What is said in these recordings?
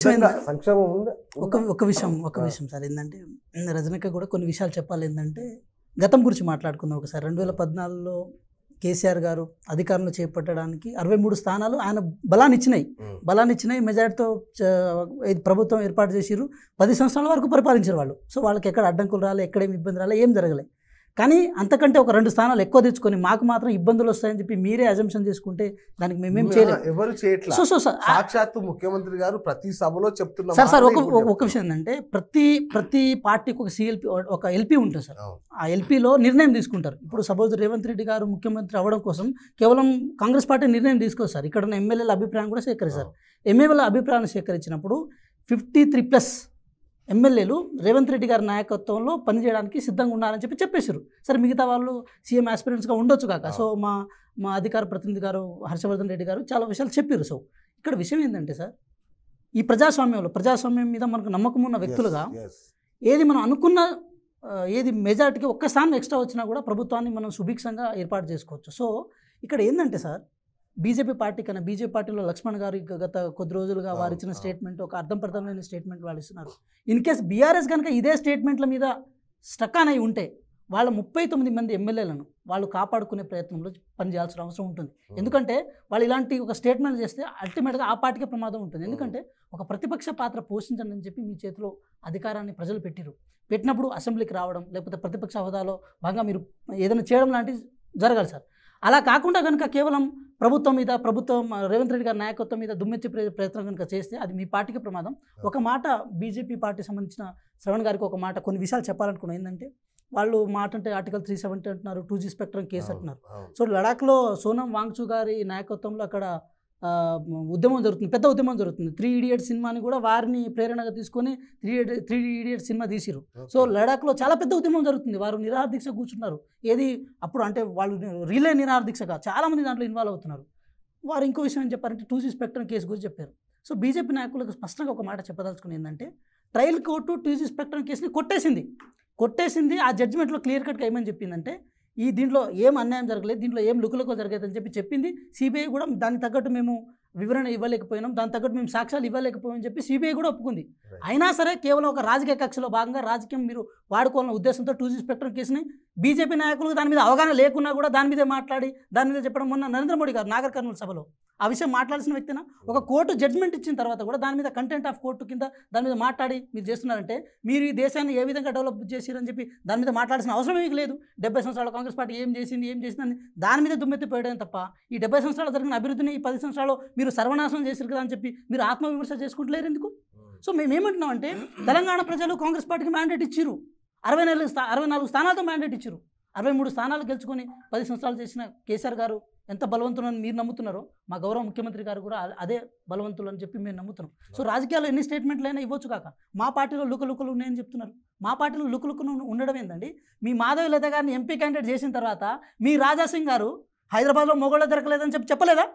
విషయం సంక్షేమం ఉంది. ఒక విషయం సార్ ఏంటంటే రజనీక కూడా కొన్ని విషయాలు చెప్పాలి. ఏంటంటే గతం గురించి మాట్లాడుకుందాం ఒకసారి. 2014లో కేసీఆర్ గారు అధికారంలో చేపట్టడానికి 63 స్థానాలు ఆయన బలాన్ని ఇచ్చినాయి. మెజార్టీతో ప్రభుత్వం ఏర్పాటు చేసిరు. 10 సంవత్సరాల వరకు పరిపాలించారు వాళ్ళు. సో వాళ్ళకి ఎక్కడ అడ్డంకులు రాలే, ఎక్కడేమి ఇబ్బంది రాలే, ఏం జరగలేదు. కానీ అంతకంటే ఒక 2 స్థానాలు ఎక్కువ తెచ్చుకొని మాకు మాత్రం ఇబ్బందులు వస్తాయని చెప్పి మీరే అజంప్షన్ చేసుకుంటే దానికి మేమేం చేయలేము. ఎవరు చేయట్లేదు. సాక్షాత్తు ముఖ్యమంత్రి గారు ప్రతి సభలో చెప్తున్నారు. సార్ ఒక విషయం ఏంటంటే ప్రతి పార్టీకి ఒక సిఎల్పి, ఒక ఎల్పీ ఉంటుంది సార్. ఆ ఎల్పీలో నిర్ణయం తీసుకుంటారు. ఇప్పుడు సపోజ్ రేవంత్ రెడ్డి గారు ముఖ్యమంత్రి అవ్వడం కోసం కేవలం కాంగ్రెస్ పార్టీ నిర్ణయం తీసుకొస్తారు. ఇక్కడ ఉన్న ఎమ్మెల్యేల అభిప్రాయం కూడా సేకరిస్తారు. ఎమ్మెల్యేల అభిప్రాయాన్ని సేకరించినప్పుడు 53+ ఎమ్మెల్యేలు రేవంత్ రెడ్డి గారి నాయకత్వంలో పనిచేయడానికి సిద్ధంగా ఉన్నారని చెప్పేశారు. సరే మిగతా వాళ్ళు సీఎం ఆస్పిరెంట్స్గా ఉండొచ్చు కాక. సో మా అధికార ప్రతినిధి గారు హర్షవర్ధన్ రెడ్డి గారు చాలా విషయాలు చెప్పారు. సో ఇక్కడ విషయం ఏంటంటే సార్, ఈ ప్రజాస్వామ్యం మీద మనకు నమ్మకం ఉన్న వ్యక్తులుగా ఏది మనం అనుకున్న ఏది మెజార్టీకి ఒక్క స్థానం ఎక్స్ట్రా వచ్చినా కూడా ప్రభుత్వాన్ని మనం సుభిక్షంగా ఏర్పాటు చేసుకోవచ్చు. సో ఇక్కడ ఏంటంటే సార్, బీజేపీ పార్టీలో లక్ష్మణ్ గారు గత కొద్ది రోజులుగా వారు ఇచ్చిన స్టేట్మెంట్ ఒక అర్థం స్టేట్మెంట్ వాళ్ళు ఇస్తున్నారు. ఇన్ కేస్ బీఆర్ఎస్ కనుక ఇదే స్టేట్మెంట్ల మీద స్టక్ ఆన్ అయి ఉంటే వాళ్ళ 39 మంది ఎమ్మెల్యేలను వాళ్ళు కాపాడుకునే ప్రయత్నంలో పనిచేయాల్సిన అవసరం ఉంటుంది. ఎందుకంటే వాళ్ళు ఇలాంటి ఒక స్టేట్మెంట్ చేస్తే అల్టిమేట్గా ఆ పార్టీకే ప్రమాదం ఉంటుంది. ఎందుకంటే ఒక ప్రతిపక్ష పాత్ర పోషించండి అని చెప్పి మీ చేతిలో అధికారాన్ని ప్రజలు పెట్టినప్పుడు అసెంబ్లీకి రావడం, లేకపోతే ప్రతిపక్ష హోదాలో భాగంగా మీరు ఏదైనా చేయడం లాంటివి జరగాలి సార్. అలా కాకుండా కనుక కేవలం ప్రభుత్వం రేవంత్ రెడ్డి గారి నాయకత్వం మీద దుమ్మెచ్చి ప్రయత్నం కనుక చేస్తే అది మీ పార్టీకి ప్రమాదం. ఒక మాట బీజేపీ పార్టీకి సంబంధించిన శ్రవణ్ గారికి ఒక మాట కొన్ని విషయాలు చెప్పాలనుకున్నాను. ఏంటంటే వాళ్ళు మాట అంటే ఆర్టికల్ 370 అంటున్నారు, 2G స్పెక్ట్రమ్ కేసు అంటున్నారు. సో లడాఖ్లో సోనం వాంగ్చూ గారి నాయకత్వంలో అక్కడ ఉద్యమం జరుగుతుంది, పెద్ద ఉద్యమం జరుగుతుంది. 3 Idiots సినిమాని కూడా వారిని ప్రేరణగా తీసుకొని 3 Idiots సినిమా తీసిరు. సో లడాఖ్లో చాలా పెద్ద ఉద్యమం జరుగుతుంది. వారు నిరాహార దీక్ష కూర్చున్నారు. ఏది అప్పుడు అంటే వాళ్ళు రిలే నిరాహార దీక్షగా చాలామంది దాంట్లో ఇన్వాల్వ్ అవుతున్నారు. వారు ఇంకో విషయం ఏం చెప్పారంటే 2G స్పెక్ట్రమ్ కేసు గురించి చెప్పారు. సో బీజేపీ నాయకులకు స్పష్టంగా ఒక మాట చెప్పదలుచుకుని ఏంటంటే ట్రయల్ కోర్టు 2G స్పెక్ట్రమ్ కేసుని కొట్టేసింది. ఆ జడ్జిమెంట్లో క్లియర్ కట్గా ఏమని చెప్పిందంటే దీంట్లో ఏం అన్యాయం జరగలేదు, దీంట్లో ఏం లుకులకు జరగలేదని చెప్పింది. సిబిఐ కూడా దానికి తగ్గట్టు మేము వివరణ ఇవ్వలేకపోయినాం, దాని తగ్గట్టు మేము సాక్ష్యాలు ఇవ్వలేకపోయామని చెప్పి సిబిఐ కూడా ఒప్పుకుంది. అయినా సరే కేవలం ఒక రాజకీయ కక్షలో భాగంగా రాజకీయం మీరు వాడుకోవాలన్న ఉద్దేశంతో 2G స్పెక్ట్రమ్ కేసుని బీజేపీ నాయకులకు దాని మీద అవగాహన లేకున్నా కూడా దాని మీదే మాట్లాడి దాని మీద చెప్పడం. మొన్న నరేంద్ర మోడీ గారు నాగర్ కర్నూలు సభలో ఆ విషయం మాట్లాడాల్సిన వ్యక్తినా ఒక కోర్టు జడ్జిమెంట్ ఇచ్చిన తర్వాత కూడా దాని మీద కంటెంట్ ఆఫ్ కోర్టు కింద దాని మీద మాట్లాడి మీరు చేస్తున్నారంటే మీరు ఈ దేశాన్ని ఏ విధంగా డెవలప్ చేసిరని చెప్పి దాని మీద మాట్లాడాల్సిన అవసరం మీకు లేదు. 70 సంవత్సరాల కాంగ్రెస్ పార్టీ ఏం చేసిందని దాని మీద దుమ్మెత్తిపోయడం తప్ప ఈ 70 సంవత్సరాలు జరిగిన అభివృద్ధిని ఈ 10 సంవత్సరాలు మీరు సర్వనాశనం చేసిరు కదా అని చెప్పి మీరు ఆత్మవిమర్శ చేసుకుంటలేరు ఎందుకు? సో మేమేమంటున్నాం అంటే తెలంగాణ ప్రజలు కాంగ్రెస్ పార్టీకి మ్యాండేట్ ఇచ్చిరు, 64 స్థానాలతో మ్యాండేట్ ఇచ్చిరు. 63 స్థానాలు గెలుచుకొని 10 సంవత్సరాలు చేసిన కేసీఆర్ గారు ఎంత బలవంతులని మీరు నమ్ముతున్నారో మా గౌరవ ముఖ్యమంత్రి గారు కూడా అదే బలవంతులు అని చెప్పి మేము నమ్ముతున్నాం. సో రాజకీయాల్లో ఎన్ని స్టేట్మెంట్లు అయినా ఇవ్వచ్చు కాక మా పార్టీలో లుకలుకలు ఉన్నాయని చెప్తున్నారు. మా పార్టీలో లుకలుకలు ఉండడం ఏంటండి? మీ మాధవి లత గారిని ఎంపీ క్యాండిడేట్ చేసిన తర్వాత మీ రాజాసింగ్ గారు హైదరాబాద్లో మొగోళ్ళ దొరకలేదని చెప్పలేదా?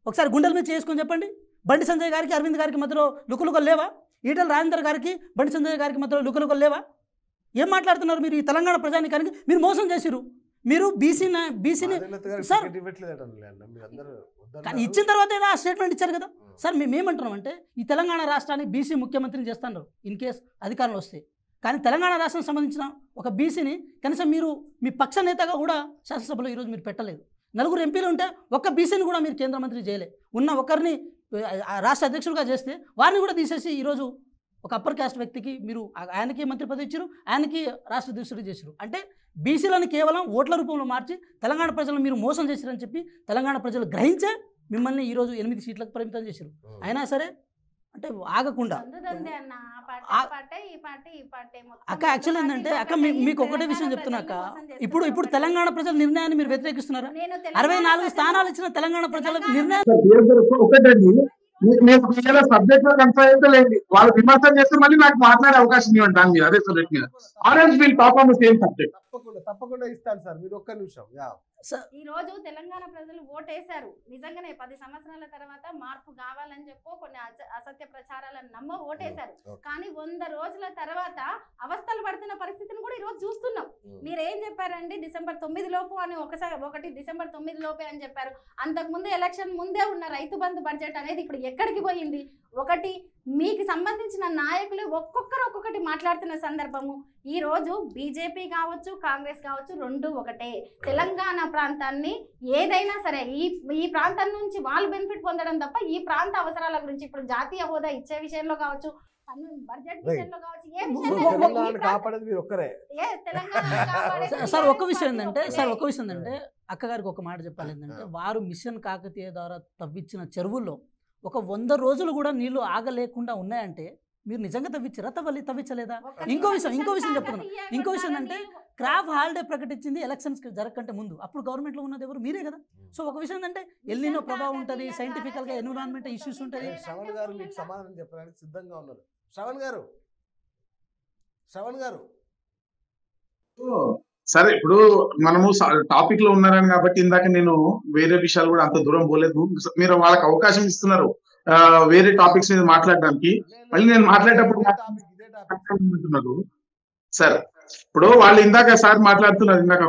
ఒకసారి గుండెల మీద చేసుకొని చెప్పండి. బండి సంజయ్ గారికి అరవింద్ గారికి మధ్యలో లుకలుకలు లేవా? ఈటల రాజేందర్ గారికి బండి సంజయ్ గారికి మధ్యలో లుకలుకలు లేవా? ఏం మాట్లాడుతున్నారు మీరు? ఈ తెలంగాణ ప్రజానికానికి మీరు మోసం చేసిరు. మీరు బీసీని సార్ కానీ ఇచ్చిన తర్వాత ఏదో ఆ స్టేట్మెంట్ ఇచ్చారు కదా సార్. మేమేమంటున్నాం అంటే ఈ తెలంగాణ రాష్ట్రాన్ని బీసీ ముఖ్యమంత్రిని చేస్తున్నారు ఇన్ కేస్ అధికారంలో వస్తే. కానీ తెలంగాణ రాష్ట్రానికి సంబంధించిన ఒక బీసీని కనీసం మీరు మీ పక్ష నేతగా కూడా శాసనసభలో ఈరోజు మీరు పెట్టలేదు. 4 ఎంపీలు ఉంటే ఒక్క బీసీని కూడా మీరు కేంద్ర మంత్రి చేయలే. ఉన్న ఒకరిని రాష్ట్ర అధ్యక్షులుగా చేస్తే వారిని కూడా తీసేసి ఈరోజు ఒక అప్పర్ క్యాస్ట్ వ్యక్తికి మీరు ఆయనకి మంత్రి పదవి ఇచ్చారు, ఆయనకి రాష్ట్ర అధ్యక్షుడు చేశారు. అంటే బీసీలను కేవలం ఓట్ల రూపంలో మార్చి తెలంగాణ ప్రజలను మీరు మోసం చేశారని చెప్పి తెలంగాణ ప్రజలు గ్రహించే మిమ్మల్ని ఈరోజు 8 సీట్లకు పరిమితం చేశారు. అయినా సరే అంటే ఆగకుండా అక్క యాక్చువల్ ఏంటంటే అక్క మీకు ఒకటే విషయం చెప్తున్నాక ఇప్పుడు తెలంగాణ ప్రజల నిర్ణయాన్ని మీరు వ్యతిరేకిస్తున్నారా? 64 స్థానాలు ఇచ్చిన తెలంగాణ ప్రజల నిర్ణయం సబ్జెక్ట్ లో కన్ఫర్మ్ లేదు. వాళ్ళు విమర్శనం చేస్తే మళ్ళీ నాకు మాట్లాడే అవకాశం ఇవ్వండి దాని మీద, అదే సబ్జెక్ట్ మీద. Orange will talk on the same subject. తప్పకుండా ఇస్తాను సార్. మీరు ఒక్క నిమిషం. ఈ రోజు తెలంగాణ ప్రజలు ఓటేశారు. నిజంగానే 10 సంవత్సరాల తర్వాత మార్పు కావాలని చెప్పి కొన్ని అసత్య ప్రచారాలను నమ్మ ఓటేశారు. కానీ 100 రోజుల తర్వాత అవస్థలు పడుతున్న పరిస్థితిని కూడా ఈ రోజు చూస్తున్నాం. మీరేం చెప్పారండి? డిసెంబర్ 9 లోపు అని ఒకటి డిసెంబర్ 9 లోపే అని చెప్పారు. అంతకుముందు ఎలక్షన్ ముందే ఉన్న రైతు బంధు బడ్జెట్ అనేది ఇప్పుడు ఎక్కడికి పోయింది? ఒకటి మీకు సంబంధించిన నాయకులు ఒక్కొక్కరు ఒక్కొక్కటి మాట్లాడుతున్న సందర్భము. ఈ రోజు బీజేపీ కావచ్చు, కాంగ్రెస్ కావచ్చు, రెండు ఒకటే. తెలంగాణ ప్రాంతాన్ని ఏదైనా సరే ఈ ప్రాంతం నుంచి వాళ్ళు బెనిఫిట్ పొందడం తప్ప ఈ ప్రాంత అవసరాల గురించి ఇప్పుడు జాతీయ హోదా ఇచ్చే విషయంలో కావచ్చు, బడ్జెట్ విషయంలో కావచ్చు, ఏ తెలంగాణ కాపాడేది మీరు ఒక్కరే. సార్ ఒక విషయం ఏంటంటే అక్కగారికి ఒక మాట చెప్పాలి ఏంటంటే, వారు మిషన్ కాకతీయ ద్వారా తవ్వించిన చెరువుల్లో ఒక 100 రోజులు కూడా నీళ్లు ఆగలేకుండా ఉన్నాయంటే మీరు నిజంగా తవ్వించారా, తవ్వించలేదా? ఇంకో విషయం చెప్తున్నాను. ఇంకో విషయం అంటే క్రాఫ్ హాలిడే ప్రకటించింది ఎలక్షన్స్ జరగకంటే ముందు. అప్పుడు గవర్నమెంట్లో ఉన్నది ఎవరు? మీరే కదా. సో ఒక విషయం ఏంటంటే ఎల్నినో ప్రభావం ఉంటుంది, సైంటిఫికల్గా ఎన్విరాన్మెంట్ ఇష్యూస్ ఉంటుంది. శ్రవణ్ గారు మీకు సమాధానం చెప్పడానికి సిద్ధంగా ఉన్నారు. శ్రవణ్ గారు సరే, ఇప్పుడు మనము టాపిక్ లో ఉన్నారని కాబట్టి ఇందాక నేను వేరే విషయాలు కూడా అంత దూరం పోలేదు. మీరు వాళ్ళకి అవకాశం ఇస్తున్నారు వేరే టాపిక్స్ మీద మాట్లాడడానికి. మళ్ళీ నేను మాట్లాడేటప్పుడు సార్, ఇప్పుడు వాళ్ళు ఇందాక సార్ మాట్లాడుతున్నారు, ఇందాక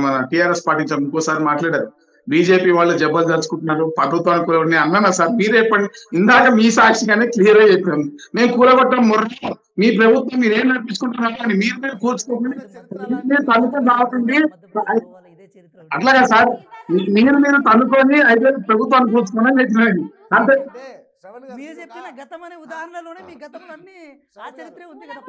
మన టిఆర్ఎస్ పార్టీ ఇంకోసారి మాట్లాడారు, బీజేపీ వాళ్ళు జబ్బలు దలుచుకుంటున్నారు, ప్రభుత్వానికి నేను అన్నానా సార్? మీరే ఇందాక మీ సాక్షిగానే క్లియర్ గా చెప్పాను, మేము కూలగొట్టం ముర్ర మీ ప్రభుత్వం మీరేం నడిపించుకుంటున్నారు అని మీరు కూర్చుకోండి రావుతుంది. అట్లాగా సార్, మీరు తనుకొని అయితే ప్రభుత్వాన్ని కూర్చుకోమని చెప్పినది అంతే. మీరు చెప్పిన గతం అనే ఉదాహరణలోనే మీ గతంలో అన్ని ఆ చరిత్రే ఉంది కదా.